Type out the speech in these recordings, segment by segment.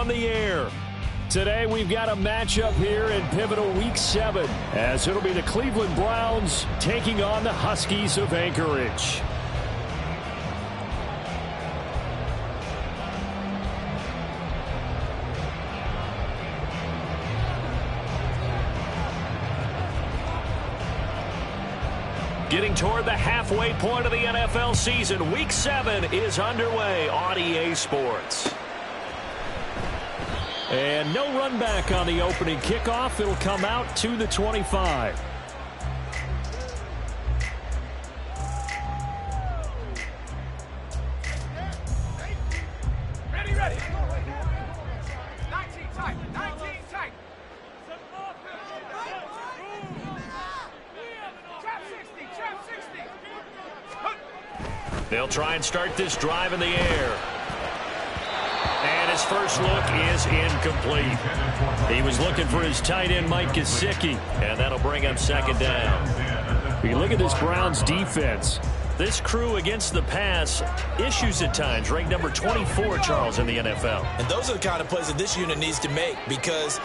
on the air. Today we've got a matchup here in pivotal Week 7 as it'll be the Cleveland Browns taking on the Huskies of Anchorage. Getting toward the halfway point of the NFL season, Week 7 is underway on EA Sports. And no run back on the opening kickoff. It'll come out to the 25. Ready. 19 tight. 19 tight. Trap 60. They'll try and start this drive in the air. And his first look is incomplete. He was looking for his tight end, Mike Gesicki, and that'll bring him second down. You look at this Browns defense. This crew against the pass, issues at times, ranked number 24, Charles, in the NFL. And those are the kind of plays that this unit needs to make because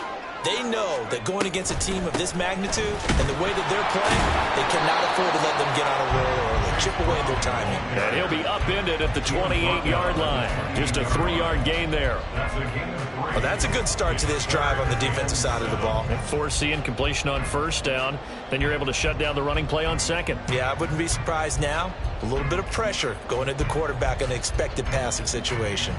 they know that going against a team of this magnitude and the way that they're playing, they cannot afford to let them get on a roll or chip away their timing. And he'll be upended at the 28-yard line. Just a 3-yard gain there. Well, that's a good start to this drive on the defensive side of the ball. Force the incompletion on first down. Then you're able to shut down the running play on second. Yeah, I wouldn't be surprised now. A little bit of pressure going at the quarterback in an expected passing situation.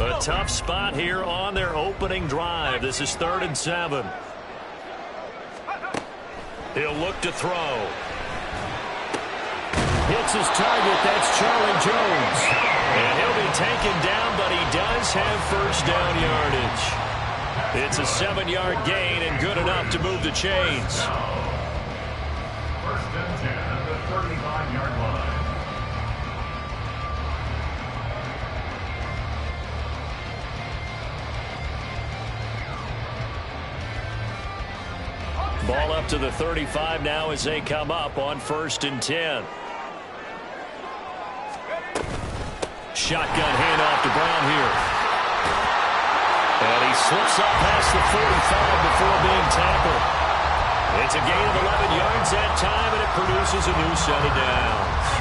A tough spot here on their opening drive. This is 3rd and 7. He'll look to throw. Hits his target. That's Charlie Jones. And he'll be taken down, but he does have first down yardage. It's a 7-yard gain and good enough to move the chains. First and 10 at the 35-yard line. Ball up to the 35 now as they come up on 1st and 10. Shotgun handoff to Brown here. And he slips up past the 45 before being tackled. It's a gain of 11 yards that time, and it produces a new set of downs.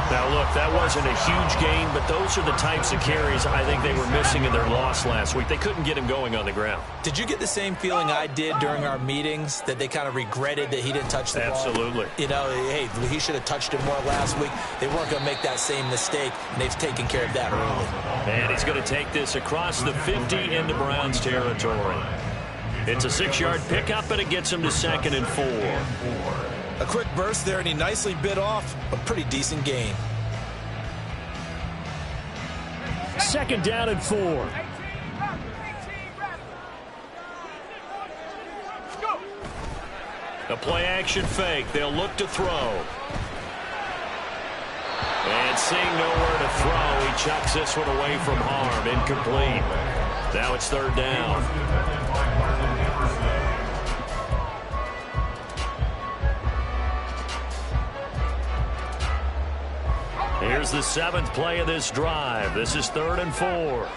Now, look, that wasn't a huge gain, but those are the types of carries I think they were missing in their loss last week. They couldn't get him going on the ground. Did you get the same feeling I did during our meetings, that they kind of regretted that he didn't touch the ball? Absolutely. You know, hey, he should have touched it more last week. They weren't going to make that same mistake, and they've taken care of that early. And he's going to take this across the 50 into Browns territory. It's a 6-yard pickup, and it gets him to 2nd and 4. A quick burst there, and he nicely bit off a pretty decent gain. 2nd down and 4. A play-action fake. They'll look to throw. And seeing nowhere to throw, he chucks this one away from harm. Incomplete. Now it's 3rd down. Here's the 7th play of this drive. This is 3rd and 4.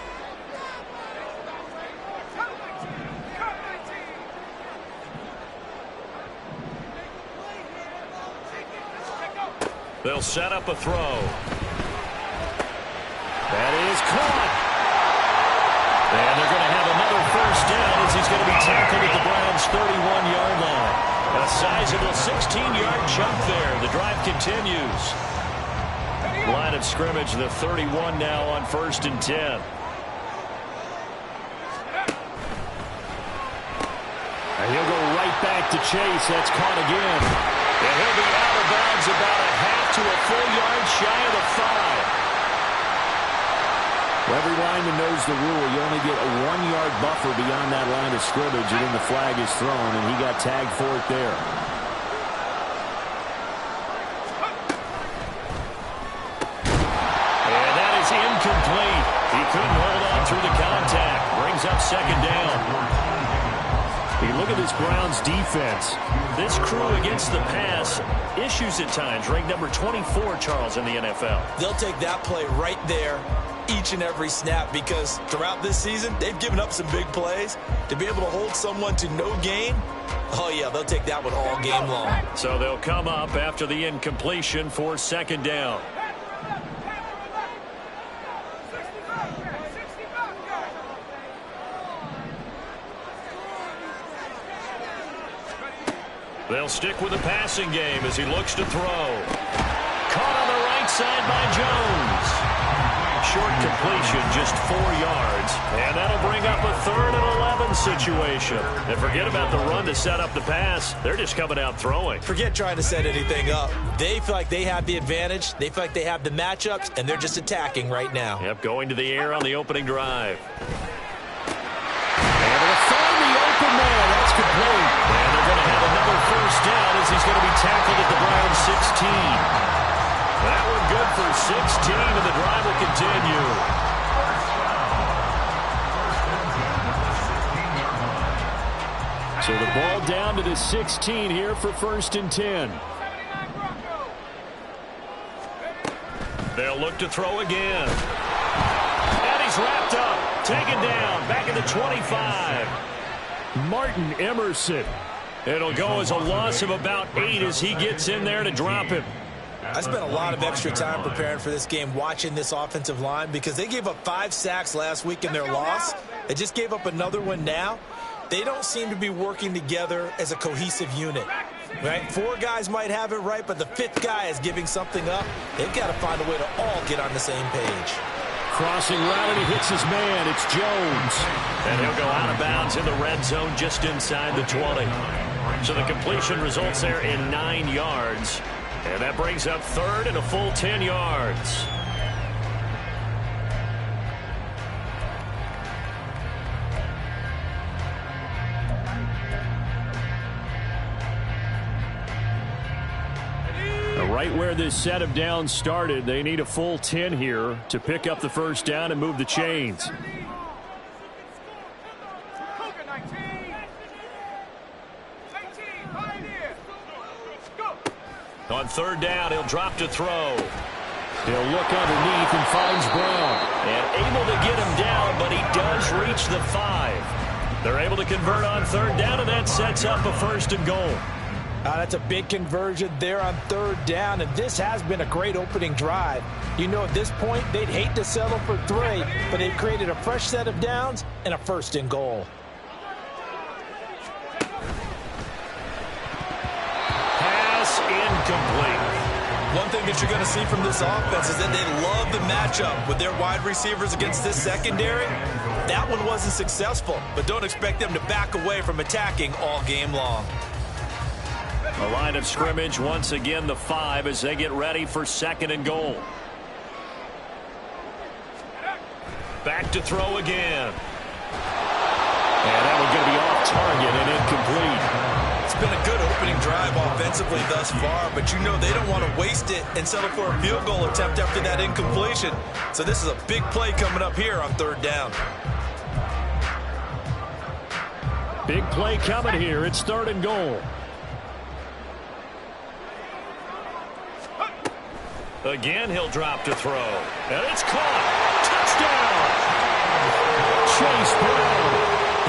They'll set up a throw. That is caught. And they're going to have another first down as he's going to be tackled at the Browns' 31-yard line. A sizable 16-yard jump there. The drive continues. Line of scrimmage, the 31 now on 1st and 10. And he'll go right back to Chase. That's caught again. And he'll be out of bounds about a half to a full yard shy of the 5. Every lineman knows the rule. You only get a 1-yard buffer beyond that line of scrimmage, and then the flag is thrown, and he got tagged for it there. And that is incomplete. He couldn't hold on through the contact. Brings up 2nd down. You look at this Browns defense. This crew against the pass, issues at times, ranked number 24, Charles, in the NFL. They'll take that play right there each and every snap because throughout this season, they've given up some big plays. To be able to hold someone to no gain, oh, yeah, they'll take that one all game long. So they'll come up after the incompletion for second down. They'll stick with the passing game as he looks to throw. Caught on the right side by Jones. Short completion, just 4 yards. And that'll bring up a 3rd and 11 situation. And forget about the run to set up the pass. They're just coming out throwing. Forget trying to set anything up. They feel like they have the advantage. They feel like they have the matchups, and they're just attacking right now. Yep, going to the air on the opening drive. And they'll find the open man. That's complete. And they're going to have another first down as he's going to be tackled at the Browns 16. That one good for 16, and the drive will continue. So the ball down to the 16 here for 1st and 10. They'll look to throw again. And he's wrapped up, taken down, back at the 25. Martin Emerson. It'll go as a loss of about 8 as he gets in there to drop him. I spent a lot of extra time preparing for this game, watching this offensive line, because they gave up 5 sacks last week in their loss. They just gave up another one now. They don't seem to be working together as a cohesive unit. Right? 4 guys might have it right, but the 5th guy is giving something up. They've got to find a way to all get on the same page. Crossing route, and he hits his man. It's Jones. And he'll go out of bounds in the red zone just inside the 20. So the completion results there in 9 yards. And that brings up 3rd and a full 10 yards. Right where this set of downs started, they need a full 10 here to pick up the first down and move the chains. On 3rd down, he'll drop to throw. He'll look underneath and finds Brown. And able to get him down, but he does reach the 5. They're able to convert on 3rd down, and that sets up a 1st and goal. That's a big conversion there on 3rd down, and this has been a great opening drive. You know, at this point, they'd hate to settle for 3, but they've created a fresh set of downs and a 1st and goal. Pass incomplete. One thing that you're going to see from this offense is that they love the matchup with their wide receivers against this secondary. That one wasn't successful, but don't expect them to back away from attacking all game long. A line of scrimmage, once again the 5 as they get ready for 2nd and goal. Back to throw again. And that one's going to be off target and incomplete. It's been a good opening drive offensively thus far, but you know they don't want to waste it and settle for a field goal attempt after that incompletion. So this is a big play coming up here on 3rd down. Big play coming here. It's 3rd and goal. Again, he'll drop to throw. And it's caught. Touchdown! Chase Brown.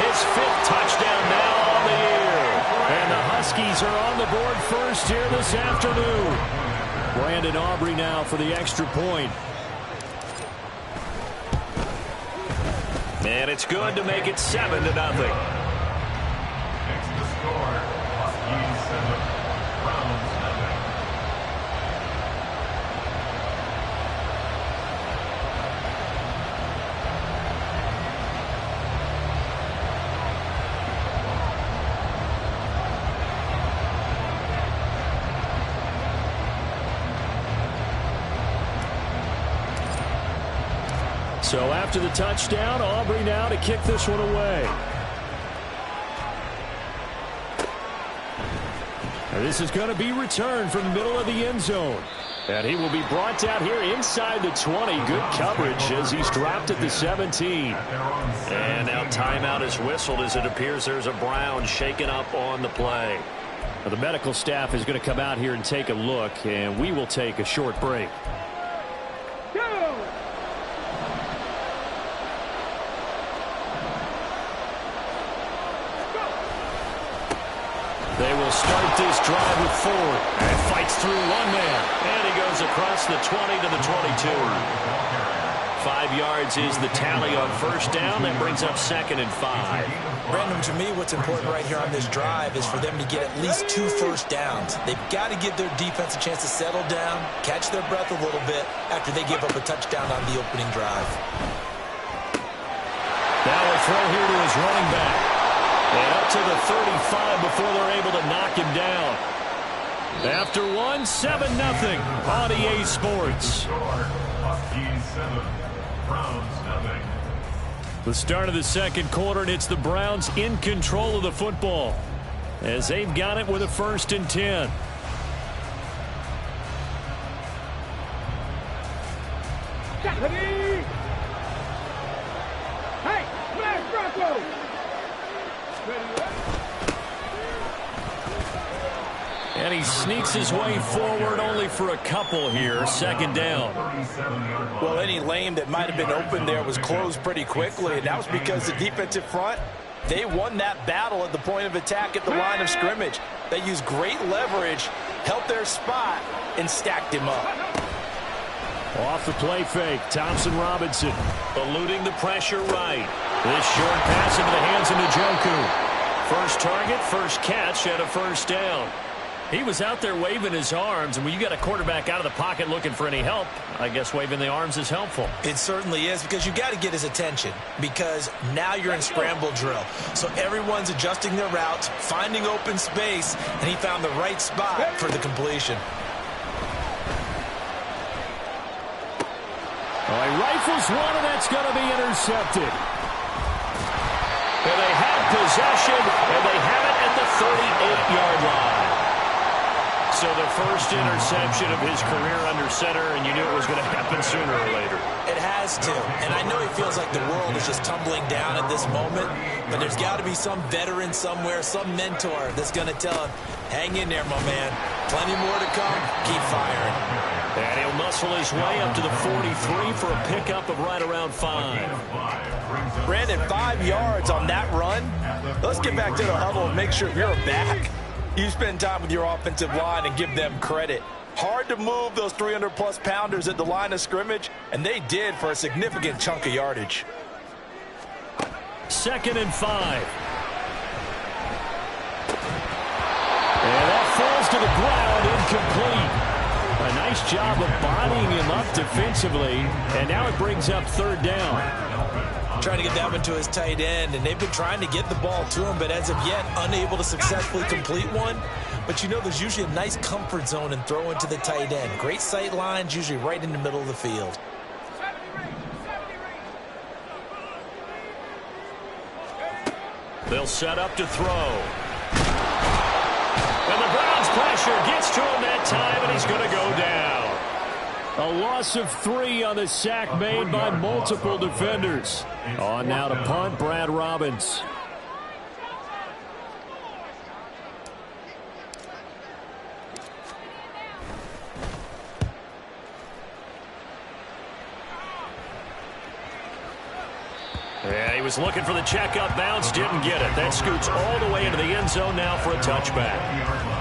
His 5th touchdown now on the year. And the Huskies are on the board first here this afternoon. Brandon Aubrey now for the extra point. And it's good to make it 7-0. Next to score, Huskies 7, Browns 7. So after the touchdown, Aubrey now to kick this one away. This is going to be returned from the middle of the end zone. And he will be brought down here inside the 20. Good coverage as he's dropped at the 17. And now timeout is whistled as it appears there's a Brown shaken up on the play. Now the medical staff is going to come out here and take a look, and we will take a short break. They will start this drive with Ford. And fights through one man. And he goes across the 20 to the 22. 5 yards is the tally on first down. That brings up 2nd and 5. Brandon, to me, what's important right here on this drive is for them to get at least 2 first downs. They've got to give their defense a chance to settle down, catch their breath a little bit after they give up a touchdown on the opening drive. Now a throw here to his running back. And up to the 35 before they're able to knock him down. After one, 7-0 on EA Sports. The start of the second quarter, and it's the Browns in control of the football as they've got it with a 1st and 10. Hey, flash Bronco! And he sneaks his way forward only for a couple here. 2nd down. Well, any lane that might have been open there was closed pretty quickly, and that was because the defensive front, they won that battle at the point of attack at the line of scrimmage. They used great leverage, held their spot, and stacked him up. Off the play fake, Thompson Robinson eluding the pressure right. This short pass into the hands of Njoku. First target, first catch, and a 1st down. He was out there waving his arms, and when you got a quarterback out of the pocket looking for any help, I guess waving the arms is helpful. It certainly is, because you got to get his attention, because now you're in scramble drill. So everyone's adjusting their routes, finding open space, and he found the right spot for the completion. He rifles one, and that's going to be intercepted. And they have possession, and they have it at the 38-yard line. So the first interception of his career under center, and you knew it was going to happen sooner or later. It has to, and I know he feels like the world is just tumbling down at this moment, but there's got to be some veteran somewhere, some mentor that's going to tell him, hang in there, my man. Plenty more to come. Keep firing. And he'll muscle his way up to the 43 for a pickup of right around 5. Brandon, 5 yards on that run. Let's get back to the huddle and make sure you're back. You spend time with your offensive line and give them credit. Hard to move those 300-plus pounders at the line of scrimmage, and they did for a significant chunk of yardage. 2nd and 5. And that falls to the ground, incomplete. A nice job of bodying him up defensively, and now it brings up 3rd down. Trying to get that one to his tight end, and they've been trying to get the ball to him, but as of yet, unable to successfully complete one. But you know, there's usually a nice comfort zone in throwing to the tight end. Great sight lines, usually right in the middle of the field. They'll set up to throw. And the Browns pressure gets to him that time, and he's going to go down. A loss of 3 on the sack made by multiple defenders. On now to punt, Brad Robbins. Yeah, he was looking for the checkup bounce, didn't get it. That scoots all the way into the end zone now for a touchback.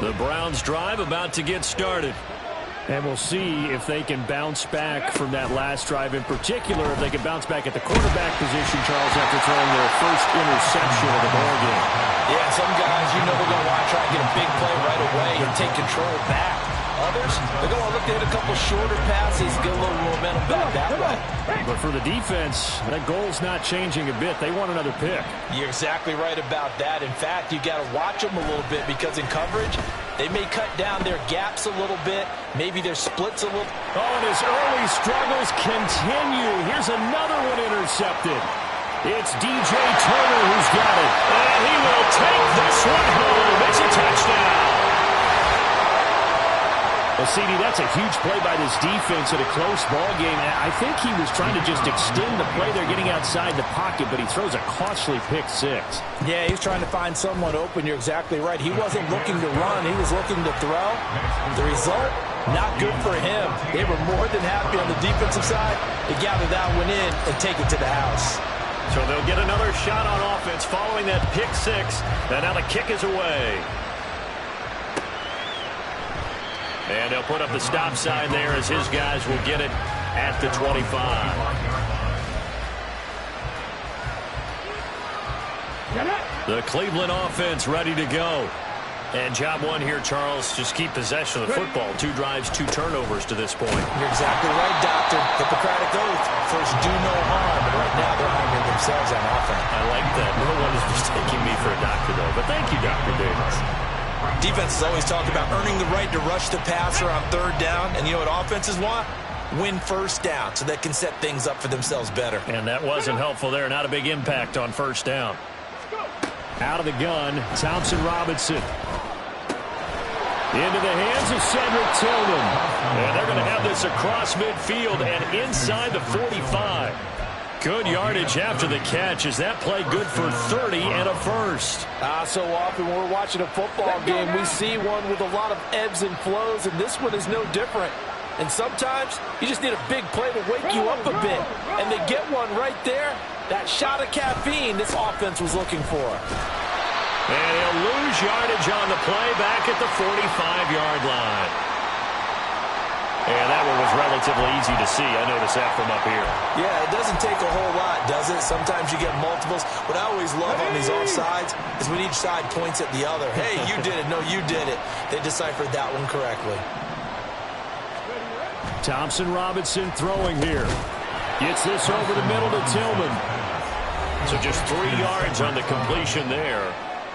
The Browns drive about to get started. And we'll see if they can bounce back from that last drive in particular, if they can bounce back at the quarterback position, Charles, after throwing their first interception of the ball game. Yeah, some guys, you know, they're going to want to try and get a big play right away and take control back. Others, they're going to look to hit a couple shorter passes, get a little momentum back that way. But for the defense, that goal's not changing a bit. They want another pick. You're exactly right about that. In fact, you got to watch them a little bit because in coverage, They may cut down their gaps a little bit, maybe their splits a little. Oh, and his early struggles continue. Here's another one intercepted. It's DJ Turner who's got it. And he will take this one home. It's a touchdown. Well, CD, that's a huge play by this defense in a close ball game. I think he was trying to just extend the play. They're getting outside the pocket, but he throws a costly pick six. Yeah, he's trying to find someone open. You're exactly right. He wasn't looking to run. He was looking to throw. The result, not good for him. They were more than happy on the defensive side to gather that one in and take it to the house. So they'll get another shot on offense following that pick six. And now the kick is away. And they'll put up the stop sign there as his guys will get it at the 25. The Cleveland offense ready to go. And job one here, Charles, just keep possession of the football. 2 drives, 2 turnovers to this point. You're exactly right, Doctor. Hippocratic oath. First, do no harm. And right now, they're harming themselves on offense. I like that. No one is mistaking me for a doctor, though. But thank you, Dr. Davis. Defenses always talk about earning the right to rush the passer on 3rd down. And you know what offenses want? Win first down so they can set things up for themselves better. And that wasn't helpful there. Not a big impact on first down. Out of the gun, Thompson Robinson. Into the hands of Cedric Tillman. And they're going to have this across midfield and inside the 45. Good yardage after the catch. Is that play good for 30 and a first? So often when we're watching a football game, we see one with a lot of ebbs and flows, and this one is no different. And sometimes you just need a big play to wake you up a bit. And they get one right there. That shot of caffeine this offense was looking for. And he'll lose yardage on the play back at the 45-yard line. And that one was relatively easy to see. I noticed that from up here. Yeah, it doesn't take a whole lot, does it? Sometimes you get multiples. What I always love on these offsides is when each side points at the other. Hey, you did it. No, you did it. They deciphered that one correctly. Thompson Robinson throwing here. Gets this over the middle to Tillman. So just 3 yards on the completion there.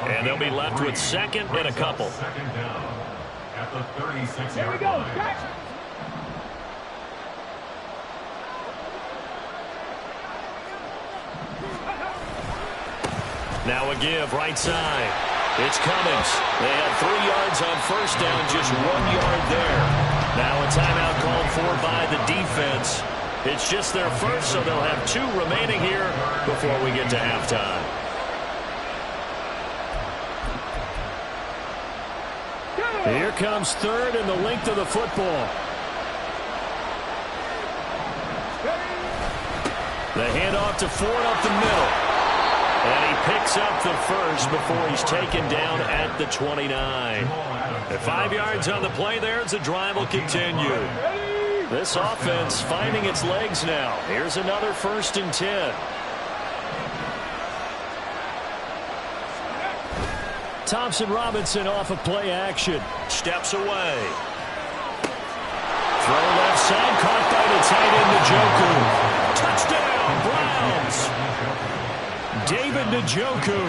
And they'll be left with 2nd and a couple. 2nd down at the 36-yard Here we go. line. Catch. Now a give right side. It's Cummings. They had 3 yards on first down, just 1 yard there. Now a timeout called for by the defense. It's just their first, so they'll have 2 remaining here before we get to halftime. Here comes 3rd and the length of the football. The handoff to Ford up the middle. And he picks up the first before he's taken down at the 29. At 5 yards on the play there as the drive will continue. This offense finding its legs now. Here's another 1st and 10. Thompson Robinson off of play action. Steps away. Throw left side, caught by the tight end, Njoku. Touchdown, Browns. David Njoku,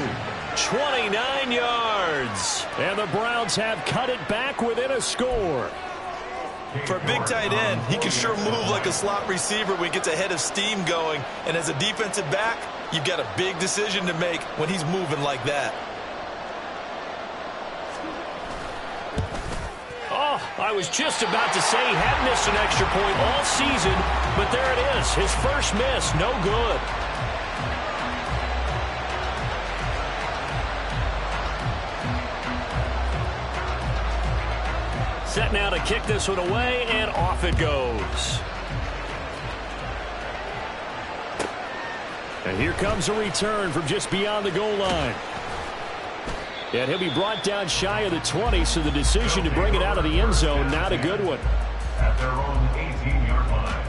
29 yards. And the Browns have cut it back within a score. For a big tight end, he can sure move like a slot receiver when he gets a head of steam going. And as a defensive back, you've got a big decision to make when he's moving like that. Oh, I was just about to say he had missed an extra point all season, but there it is. His first miss, no good. Set now to kick this one away, and off it goes. And here comes a return from just beyond the goal line. And he'll be brought down shy of the 20, so the decision to bring it out of the end zone, not a good one. At their own 18-yard line.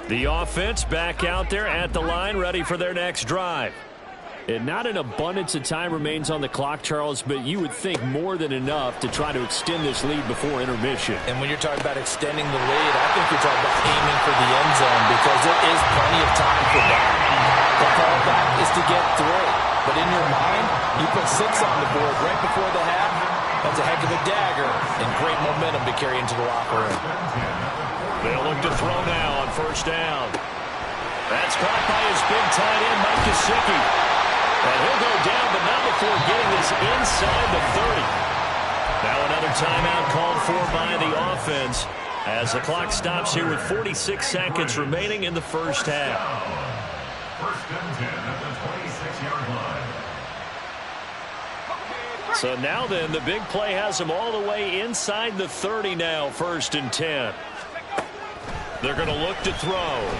The offense back out there at the line, ready for their next drive. And not an abundance of time remains on the clock, Charles, but you would think more than enough to try to extend this lead before intermission. And when you're talking about extending the lead, I think you're talking about aiming for the end zone because there is plenty of time for that. The fallback is to get 3. But in your mind, you put 6 on the board right before the half. That's a heck of a dagger and great momentum to carry into the locker room. They'll look to throw now on first down. That's caught by his big tight end, Mike Gesicki. And he'll go down, but not before getting this inside the 30. Now another timeout called for by the offense as the clock stops here with 46 seconds remaining in the first half. First and 10 at the 26-yard line. So now then, the big play has them all the way inside the 30 now, first and 10. They're going to look to throw.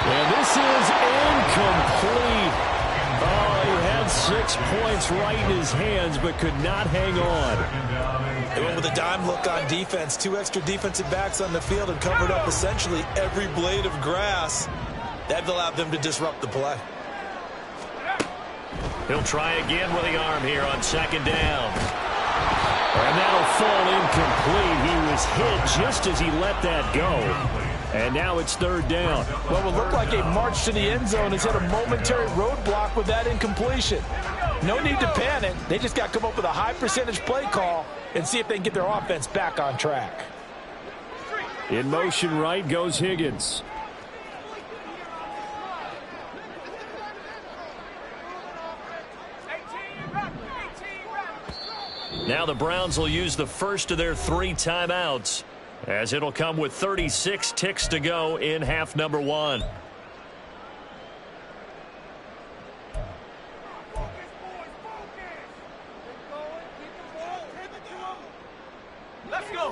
And this is incomplete. Oh, he had 6 points right in his hands, but could not hang on. They went with a dime look on defense. 2 extra defensive backs on the field and covered up essentially every blade of grass. That allowed them to disrupt the play. He'll try again with the arm here on second down. And that'll fall incomplete. He was hit just as he let that go. And now it's third down. What would look like a march to the end zone has hit a momentary roadblock with that incompletion. No need to panic. They just got to come up with a high percentage play call and see if they can get their offense back on track. In motion right goes Higgins. Now the Browns will use the first of their 3 timeouts, as it'll come with 36 ticks to go in half number 1.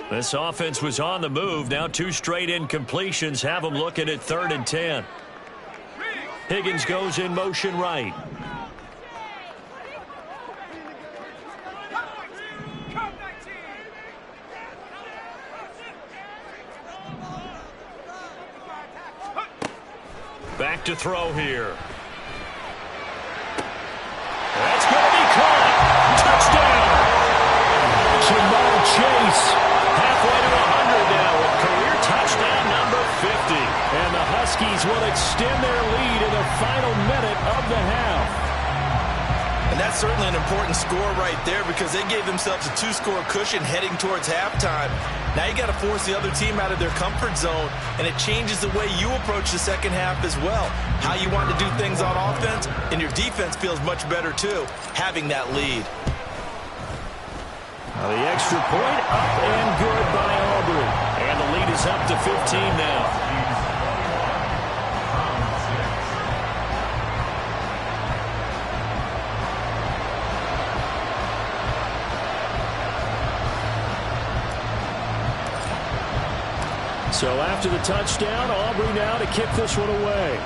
This offense was on the move. Now 2 straight incompletions have them looking at 3rd and 10. Higgins goes in motion right. Back to throw here. That's going to be caught. Touchdown. Jamal Chase. Halfway to 100 now with career touchdown number 50. And the Huskies will extend their lead in the final minute of the half. And that's certainly an important score right there because they gave themselves a 2-score cushion heading towards halftime. Now you got to force the other team out of their comfort zone, and it changes the way you approach the second half as well. How you want to do things on offense, and your defense feels much better too, having that lead. Now the extra point up and good by Aubrey. And the lead is up to 15 now. So after the touchdown, Aubrey now to kick this one away.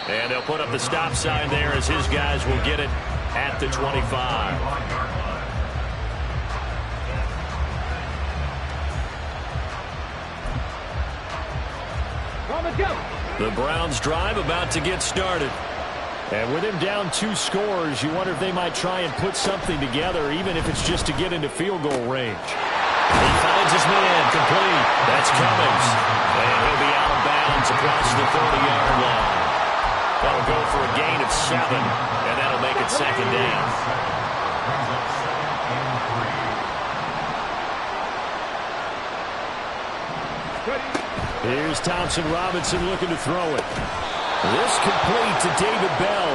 And they'll put up the stop sign there as his guys will get it at the 25. The Browns drive about to get started. And with him down 2 scores, you wonder if they might try and put something together, even if it's just to get into field goal range. He finds his man complete. That's Cummings. And he'll be out of bounds across the 30-yard line. That'll go for a gain of 7, and that'll make it second down. Here's Thompson Robinson looking to throw it. This complete to David Bell.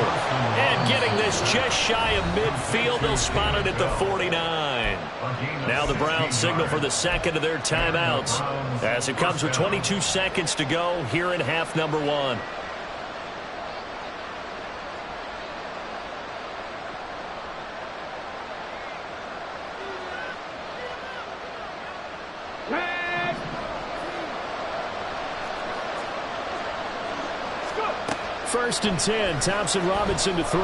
And getting this just shy of midfield, they'll spot it at the 49. Now the Browns signal for the second of their timeouts as it comes with 22 seconds to go here in half number 1. First and 10, Thompson Robinson to throw.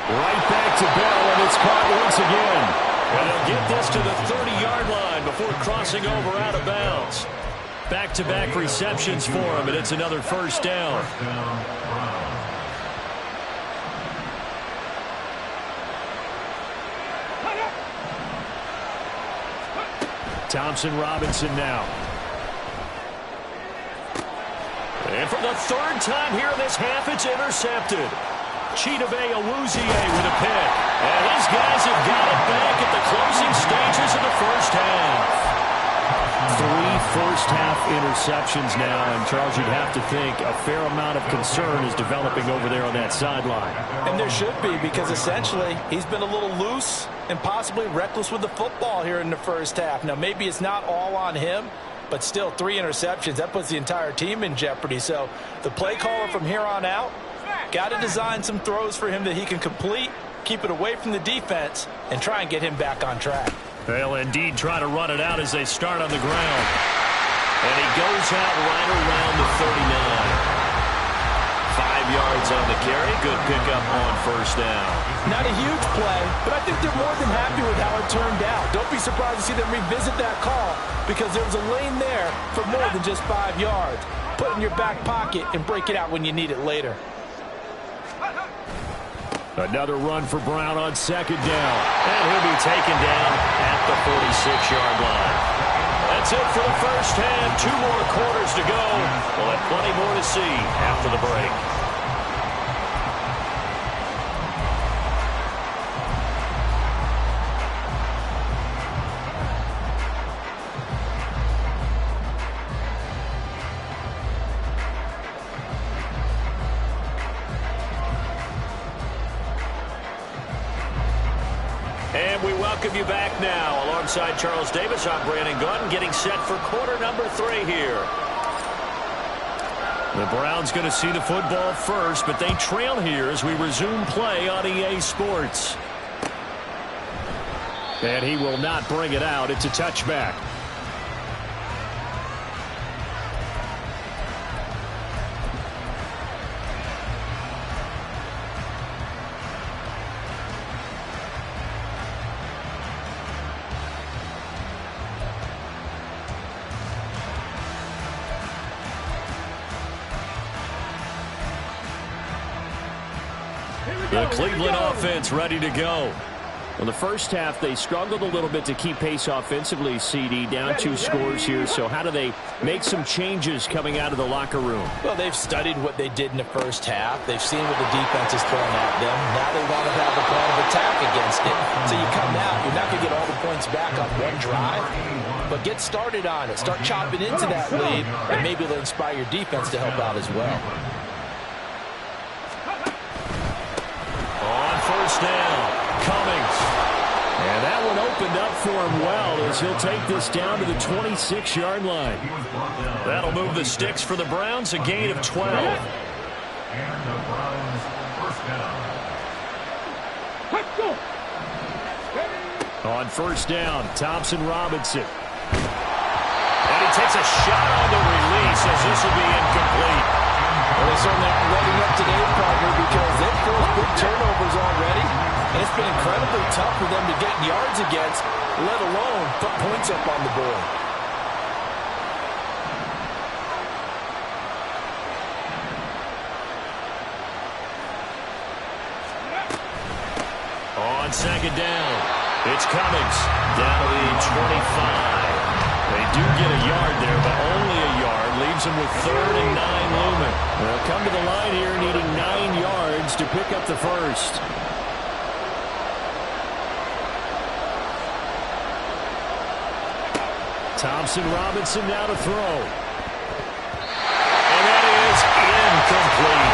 Right back to Bell, and it's caught once again. And they'll get this to the 30-yard line before crossing over out of bounds. Back-to-back receptions for him, and it's another first down. Thompson Robinson now. And for the third time here in this half, it's intercepted. Chidobe Awuzie with a pick. And his guys have got it back at the closing stages of the first half. 3 first-half interceptions now, and Charles, you'd have to think a fair amount of concern is developing over there on that sideline. And there should be, because essentially he's been a little loose and possibly reckless with the football here in the first half. Now, maybe it's not all on him, but still 3 interceptions. That puts the entire team in jeopardy. So the play caller from here on out got to design some throws for him that he can complete, keep it away from the defense, and try and get him back on track. They'll indeed try to run it out as they start on the ground. And he goes out right around the 39. 5 yards on the carry. Good pickup on first down. Not a huge play, but I think they're more than happy with how it turned out. Don't be surprised to see them revisit that call, because there was a lane there for more than just 5 yards. Put it in your back pocket and break it out when you need it later. Another run for Brown on second down. And he'll be taken down at the 46-yard line. That's it for the first half. 2 more quarters to go. We'll have plenty more to see after the break. And we welcome you back now. Alongside Charles Davis, I'm Brandon Gunn, getting set for quarter number 3 here. The Browns going to see the football first, but they trail here as we resume play on EA Sports. And he will not bring it out. It's a touchback. The Cleveland offense ready to go. Well, the first half, they struggled a little bit to keep pace offensively, CD, down 2 scores here. So how do they make some changes coming out of the locker room? Well, they've studied what they did in the first half. They've seen what the defense is throwing at them. Now they want to have a plan of attack against it. So you come out, you're not going to get all the points back on one drive, but get started on it. Start chopping into that lead, and maybe it'll inspire your defense to help out as well. On first down, Cummings. And that one opened up for him well as he'll take this down to the 26-yard line. That'll move the sticks for the Browns, a gain of 12. And the Browns first down. On first down, Thompson Robinson. And he takes a shot on the release as this will be incomplete. Well, they certainly aren't letting up today, partner, because they've forced big turnovers already. And it's been incredibly tough for them to get yards against, let alone put points up on the board. On second down, it's Cummings down to the 25. They do get a yard there, but only a yard. Leaves them with 3rd and 9 looming. They'll come to the line here needing 9 yards to pick up the first. Thompson Robinson now to throw. And that is incomplete.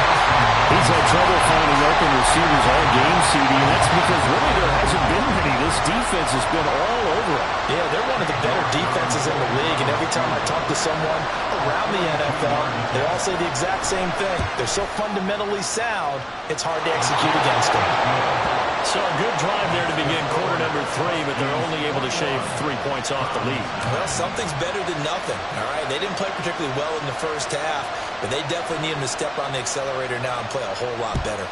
He's had trouble finding open receivers all game, CD, and that's because really there hasn't been many. This defense has been all over him. Yeah, they're one of the better defenses in the league, and every time I talk to someone around the NFL, they all say the exact same thing. They're so fundamentally sound, it's hard to execute against them. So a good drive there to begin quarter number 3, but they're only able to shave 3 points off the lead. Well, something's better than nothing, all right? They didn't play particularly well in the first half, but they definitely need them to step on the accelerator now and play a whole lot better.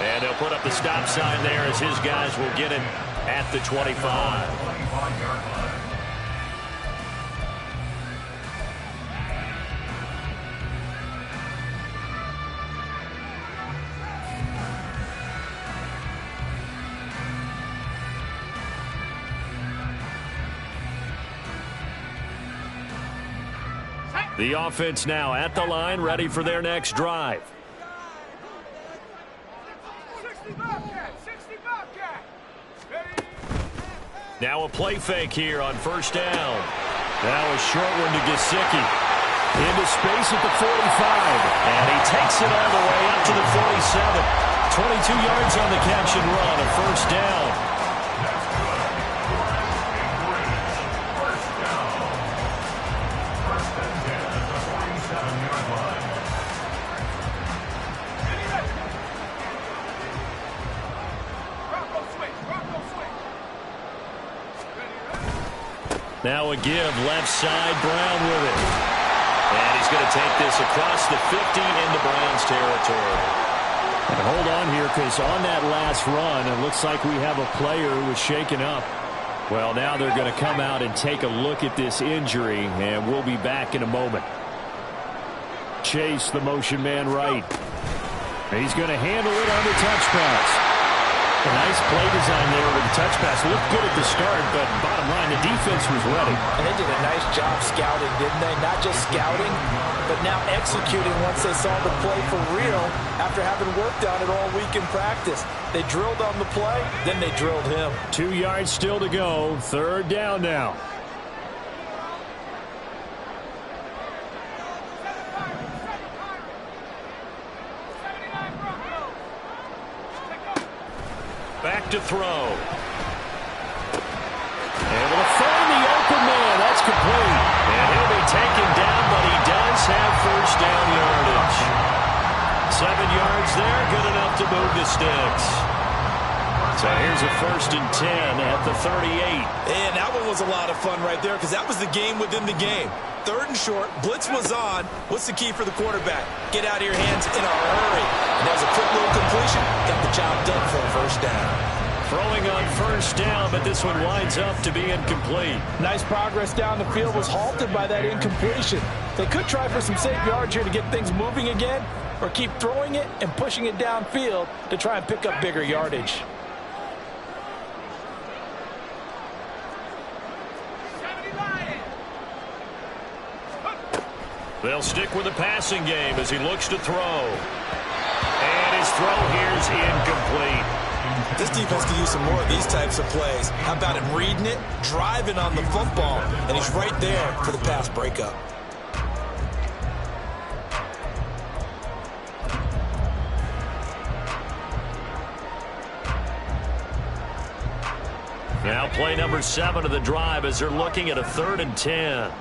And they'll put up the stop sign there as his guys will get it at the 25. The offense now at the line, ready for their next drive. Now a play fake here on first down. Now a short one to Gesicki. Into space at the 45. And he takes it all the way up to the 47. 22 yards on the catch and run, a first down. Now a give, left side, Brown with it. And he's going to take this across the 50 into Browns territory. And hold on here, because on that last run, it looks like we have a player who was shaken up. Well, now they're going to come out and take a look at this injury, and we'll be back in a moment. Chase, the motion man right. He's going to handle it on the touch pass. A nice play design there with the touch pass. Looked good at the start, but bottom line, the defense was ready. And they did a nice job scouting, didn't they? Not just scouting, but now executing once they saw the play for real after having worked on it all week in practice. They drilled on the play, then they drilled him. 2 yards still to go. Third down now. Back to throw. Able to find the open man. That's complete. And he'll be taken down, but he does have first down yardage. 7 yards there, good enough to move the sticks. So here's a 1st and 10 at the 38. And that one was a lot of fun right there, because that was the game within the game. 3rd and short, blitz was on. What's the key for the quarterback? Get out of your hands in a hurry. And that was a quick little completion. Got the job done for a first down. Throwing on first down, but this one winds up to be incomplete. Nice progress down the field, was halted by that incompletion. They could try for some safe yards here to get things moving again, or keep throwing it and pushing it downfield to try and pick up bigger yardage. They'll stick with the passing game as he looks to throw. And his throw here's incomplete. This defense could use some more of these types of plays. How about him reading it, driving on the football, and he's right there for the pass breakup. Now play number 7 of the drive as they're looking at a 3rd and 10.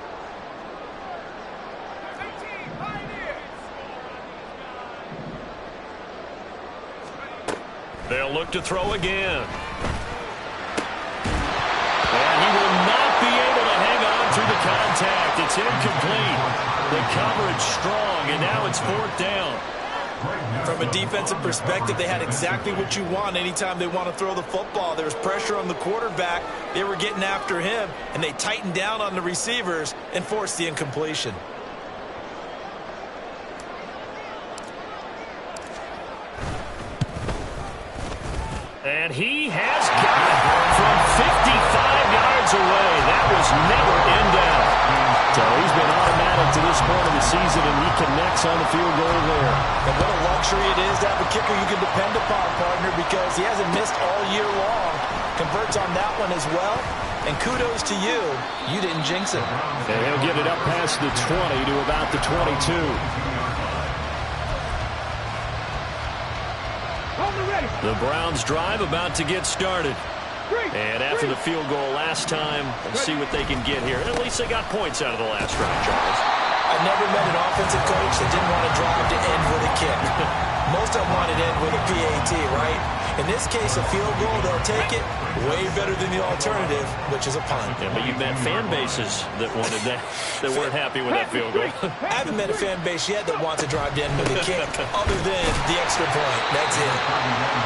They'll look to throw again. And he will not be able to hang on through the contact. It's incomplete. The coverage strong, and now it's 4th down. From a defensive perspective, they had exactly what you want anytime they want to throw the football. There was pressure on the quarterback. They were getting after him, and they tightened down on the receivers and forced the incompletion. And he has got it from 55 yards away. That was never in doubt. So he's been automatic to this point of the season, and he connects on the field goal there. And what a luxury it is to have a kicker you can depend upon, partner, because he hasn't missed all year long. Converts on that one as well. And kudos to you. You didn't jinx it. And he'll get it up past the 20 to about the 22. The Browns drive about to get started. And after the field goal last time, we'll see what they can get here. And at least they got points out of the last drive, Charles. I never met an offensive coach that didn't want to drive to end with a kick. Most of them wanted to end with a PAT, right? In this case, a field goal, they'll take it. Way better than the alternative, which is a punt. Yeah, but you've met fan bases that wanted that weren't happy with that field goal. I haven't met a fan base yet that wants to drive to end with a kick other than the extra point. That's it.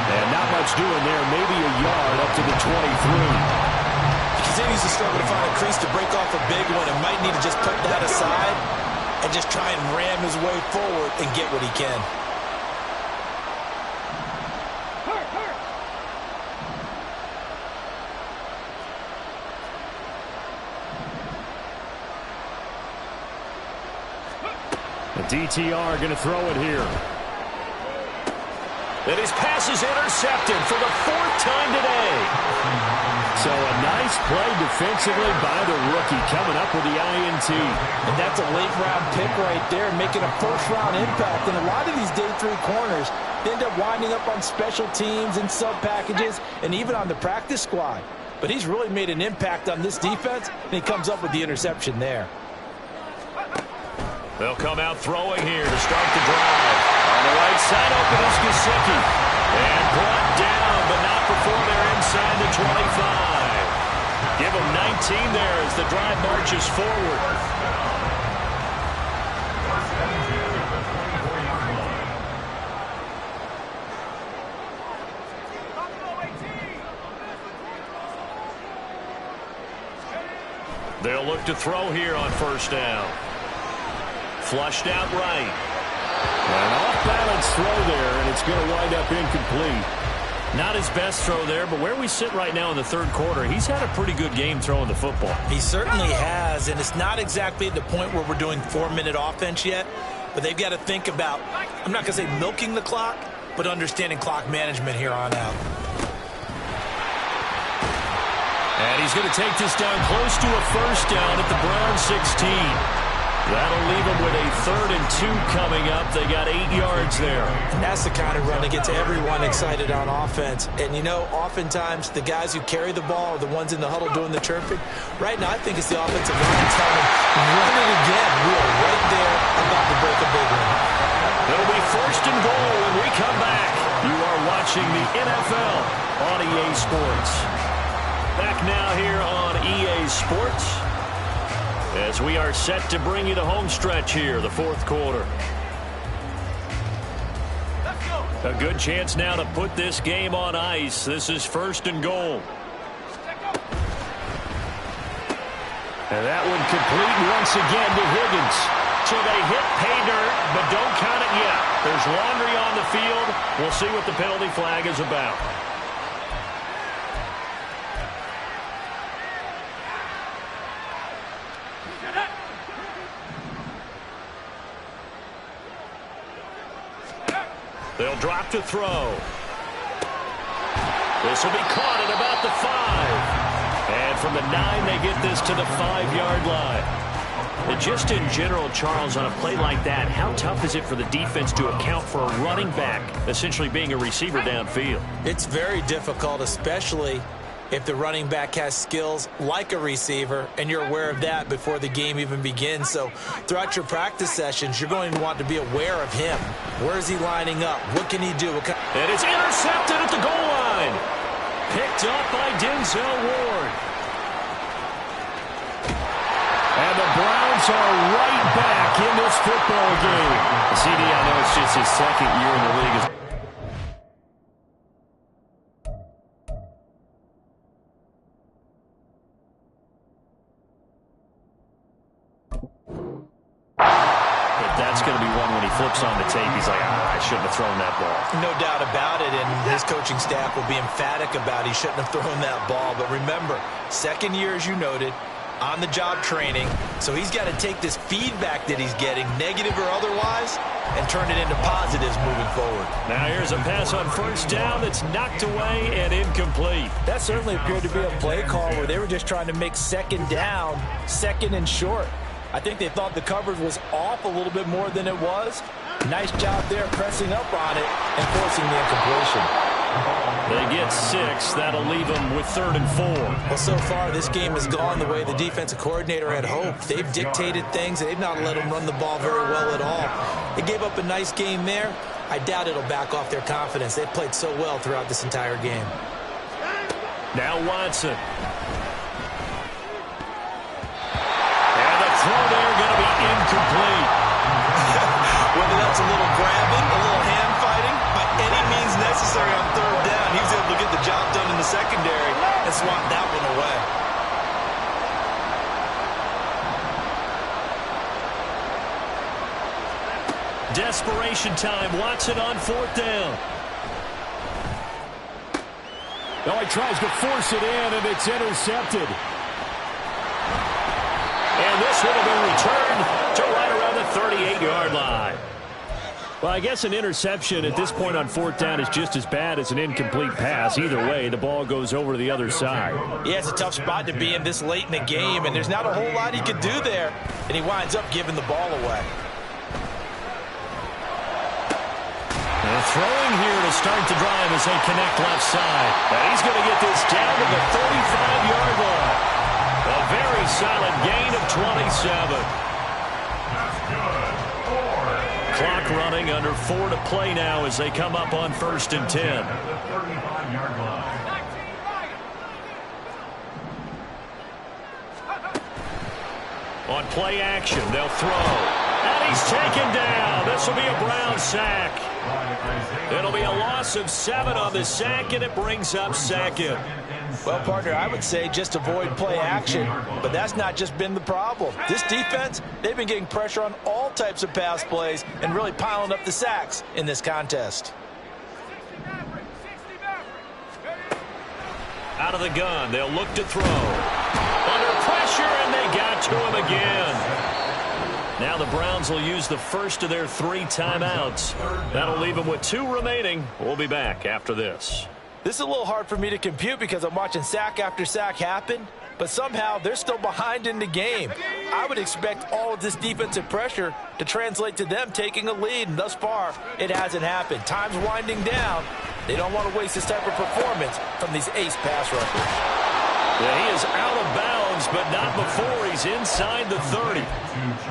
And not much doing there. Maybe a yard up to the 23. He continues to struggle to find a crease to break off a big one and might need to just put that aside and just try and ram his way forward and get what he can. The DTR going to throw it here. And his pass is intercepted for the 4th time today. So a nice play defensively by the rookie coming up with the INT. And that's a late-round pick right there, making a first-round impact. And a lot of these day 3 corners end up winding up on special teams and sub-packages and even on the practice squad. But he's really made an impact on this defense, and he comes up with the interception there. They'll come out throwing here to start the drive. On the right side, open is Gesicki. And brought down, but not before they're inside the 25. Give them 19 there as the drive marches forward. They'll look to throw here on first down. Flushed out right. An off-balance throw there, and it's going to wind up incomplete. Not his best throw there, but where we sit right now in the 3rd quarter, he's had a pretty good game throwing the football. He certainly has, and it's not exactly at the point where we're doing 4-minute offense yet, but they've got to think about, I'm not going to say milking the clock, but understanding clock management here on out. And he's going to take this down close to a first down at the Browns 16. That'll leave them with a 3rd and 2 coming up. They got 8 yards there. And that's the kind of run that gets everyone excited on offense. And, you know, oftentimes the guys who carry the ball are the ones in the huddle doing the chirping. Right now, I think it's the offensive line telling them, run it again. We are right there about to break a big one. It'll be 1st and goal when we come back. You are watching the NFL on EA Sports. Back now here on EA Sports, as we are set to bring you the home stretch here, the 4th quarter. A good chance now to put this game on ice. This is 1st and goal. And that one complete once again to Higgins. So they hit pay dirt, but don't count it yet. There's laundry on the field. We'll see what the penalty flag is about. They'll drop to throw. This will be caught at about the 5. And from the 9, they get this to the 5-yard line. And just in general, Charles, on a play like that, how tough is it for the defense to account for a running back essentially being a receiver downfield? It's very difficult, especially if the running back has skills like a receiver, and you're aware of that before the game even begins. So throughout your practice sessions, you're going to want to be aware of him. Where is he lining up? What can he do? And it's intercepted at the goal line. Picked up by Denzel Ward. And the Browns are right back in this football game. CD, I know it's just his 2nd year in the league. That's going to be one when he flips on the tape. He's like, I shouldn't have thrown that ball. No doubt about it, and his coaching staff will be emphatic about he shouldn't have thrown that ball. But remember, 2nd year, as you noted, on-the-job training. So he's got to take this feedback that he's getting, negative or otherwise, and turn it into positives moving forward. Now here's a pass on first down that's knocked away and incomplete. That certainly appeared to be a play call where they were just trying to make 2nd down, 2nd and short. I think they thought the coverage was off a little bit more than it was. Nice job there pressing up on it and forcing the incompletion. They get 6. That'll leave them with 3rd and 4. Well, so far, this game has gone the way the defensive coordinator had hoped. They've dictated things, and they've not let them run the ball very well at all. They gave up a nice game there. I doubt it'll back off their confidence. They've played so well throughout this entire game. Now Watson. And the throw there going to be incomplete. Whether that's a little grabbing, a little hand fighting, by any means necessary on third down, he was able to get the job done in the secondary and swat that one away. Desperation time. Watson on fourth down. Oh, he tries to force it in, and it's intercepted. And this one will be returned to right around the 38-yard line. Well, I guess an interception at this point on fourth down is just as bad as an incomplete pass. Either way, the ball goes over to the other side. Yeah, it's a tough spot to be in this late in the game, and there's not a whole lot he could do there, and he winds up giving the ball away. And throwing here to start the drive as they connect left side. And he's going to get this down to the 35-yard line. A very solid gain of 27. Clock running, under 4 to play now as they come up on 1st and 10. At the 35-yard line. On play action, they'll throw. And he's taken down. This will be a Brown sack. It'll be a loss of 7 on the sack, and it brings up second. Well, partner, I would say just avoid play action, but that's not just been the problem. This defense, they've been getting pressure on all types of pass plays and really piling up the sacks in this contest. Out of the gun, they'll look to throw. Under pressure, and they got to him again. Now the Browns will use the first of their 3 timeouts. That'll leave them with 2 remaining. We'll be back after this. This is a little hard for me to compute because I'm watching sack after sack happen, but somehow they're still behind in the game. I would expect all of this defensive pressure to translate to them taking a lead, and thus far, it hasn't happened. Time's winding down. They don't want to waste this type of performance from these ace pass rushers. Yeah, he is out of bounds, but not before he's inside the 30.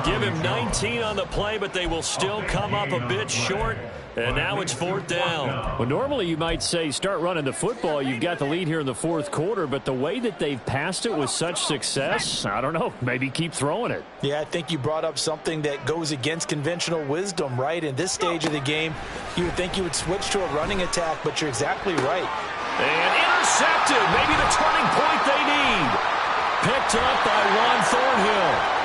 Give him 19 on the play, but they will still come up a bit short. And now it's 4th down. Well, normally you might say start running the football. You've got the lead here in the 4th quarter, but the way that they've passed it with such success, I don't know, maybe keep throwing it. Yeah, I think you brought up something that goes against conventional wisdom, right? In this stage of the game, you would think you would switch to a running attack, but you're exactly right. And intercepted, maybe the turning point they need. Picked up by Juan Thornhill.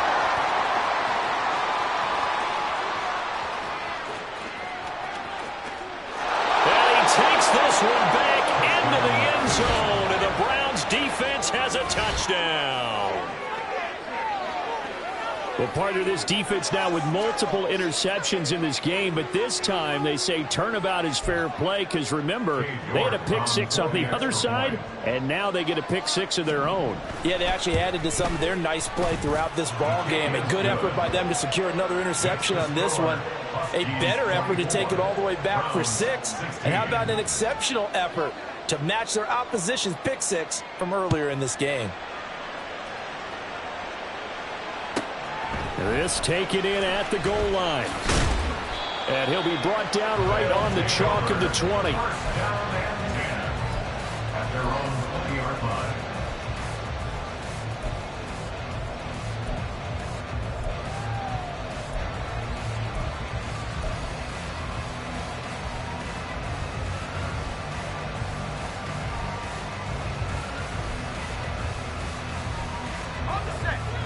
Takes this one back into the end zone, and the Browns defense has a touchdown. Well, part of this defense now with multiple interceptions in this game, but this time they say turnabout is fair play because, remember, they had a pick 6 on the other side, and now they get a pick 6 of their own. Yeah, they actually added to some of their nice play throughout this ball game. A good effort by them to secure another interception on this one. A better effort to take it all the way back for 6. And how about an exceptional effort to match their opposition's pick 6 from earlier in this game. This taken in at the goal line. And he'll be brought down right on the chalk of the 20. At their own 20-yard line.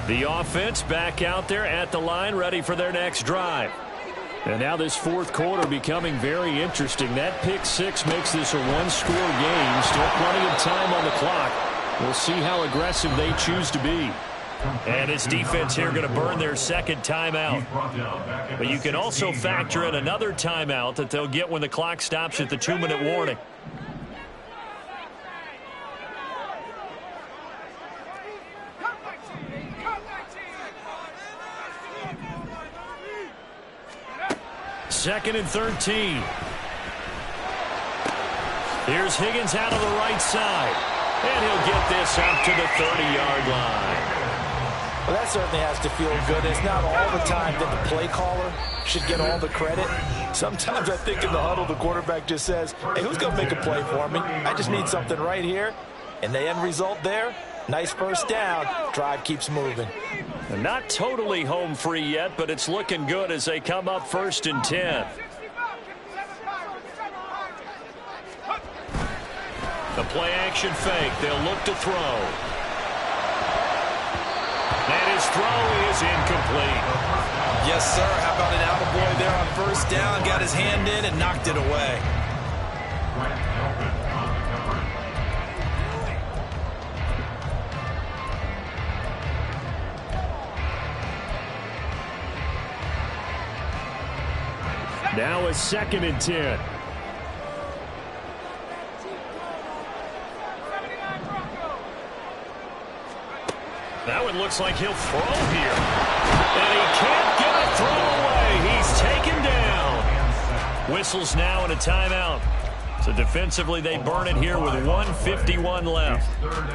The offense back out there at the line, ready for their next drive. And now this 4th quarter becoming very interesting. That pick 6 makes this a one-score game. Still plenty of time on the clock. We'll see how aggressive they choose to be. And his defense here going to burn their 2nd timeout. But you can also factor in another timeout that they'll get when the clock stops at the 2-minute warning. Second and 13. Here's Higgins out of the right side. And he'll get this up to the 30-yard line. Well, that certainly has to feel good. It's not all the time that the play caller should get all the credit. Sometimes I think in the huddle, the quarterback just says, hey, who's going to make a play for me? I just need something right here. And the end result there, nice first down. Drive keeps moving. Not totally home free yet, but it's looking good as they come up 1st and 10. The play action fake. They'll look to throw. And his throw is incomplete. Yes, sir. How about an attaboy there on first down? Got his hand in and knocked it away. Now a 2nd and 10. That one looks like he'll throw here. And he can't get a throw away. He's taken down. Whistles now and a timeout. So defensively, they burn it here with 1:51 left.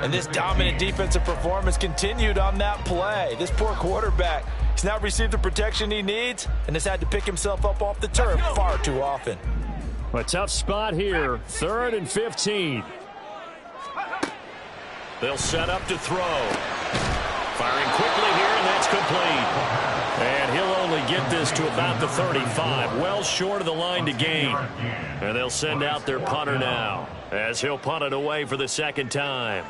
And this dominant defensive performance continued on that play. This poor quarterback, he's not received the protection he needs and has had to pick himself up off the turf far too often. A tough spot here. 3rd and 15. They'll set up to throw. Firing quickly here, and that's complete. And he'll only get this to about the 35, well short of the line to gain. And they'll send out their punter now, as he'll punt it away for the 2nd time.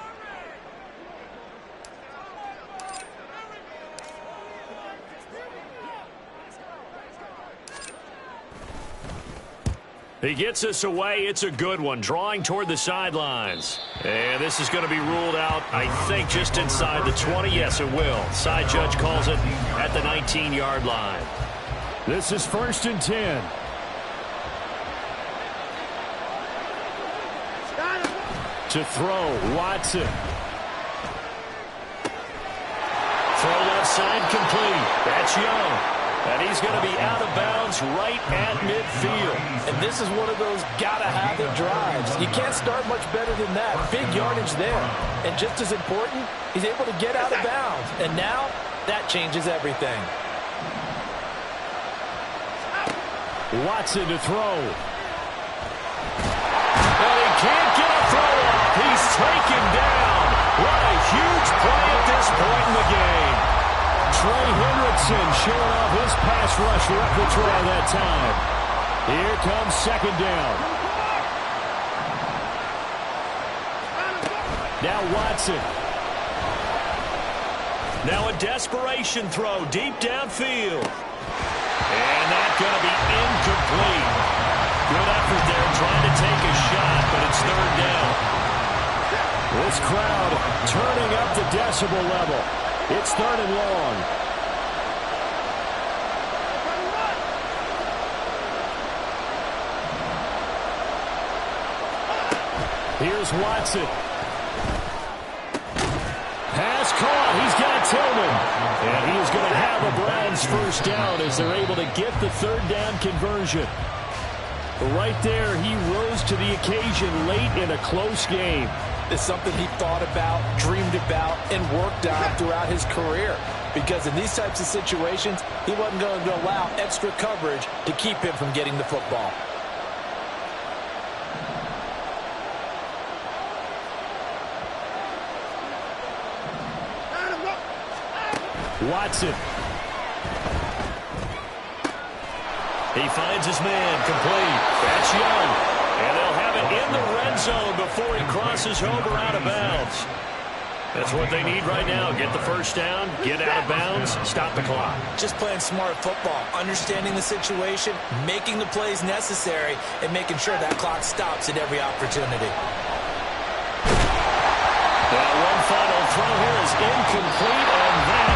He gets us away. It's a good one, drawing toward the sidelines. And this is going to be ruled out, I think, just inside the 20. Yes, it will. Side judge calls it at the 19-yard line. This is 1st and 10. To throw, Watson. Throw left side complete. That's Young. And he's going to be out of bounds right at midfield. And this is one of those gotta-have-it drives. You can't start much better than that. Big yardage there. And just as important, he's able to get out of bounds. And now, that changes everything. Watson to throw. And he can't get a throw off. He's taken down. What a huge play at this point in the game. Trey Hendrickson showing off his pass rush repertoire that time. Here comes 2nd down. Now Watson. Now a desperation throw deep downfield. And that's going to be incomplete. Good effort there trying to take a shot, but it's 3rd down. This crowd turning up the decibel level. It's 3rd and long. Here's Watson. Pass caught. He's got Tillman. And he is going to have a Browns 1st down as they're able to get the 3rd down conversion. Right there, he rose to the occasion late in a close game. Is something he thought about, dreamed about, and worked on throughout his career. Because in these types of situations, he wasn't going to allow extra coverage to keep him from getting the football. Watson. He finds his man, complete. That's Young. And they'll have it in the red zone before he crosses over out of bounds. That's what they need right now. Get the 1st down, get out of bounds, stop the clock. Just playing smart football, understanding the situation, making the plays necessary, and making sure that clock stops at every opportunity. Well, one final throw here is incomplete, and that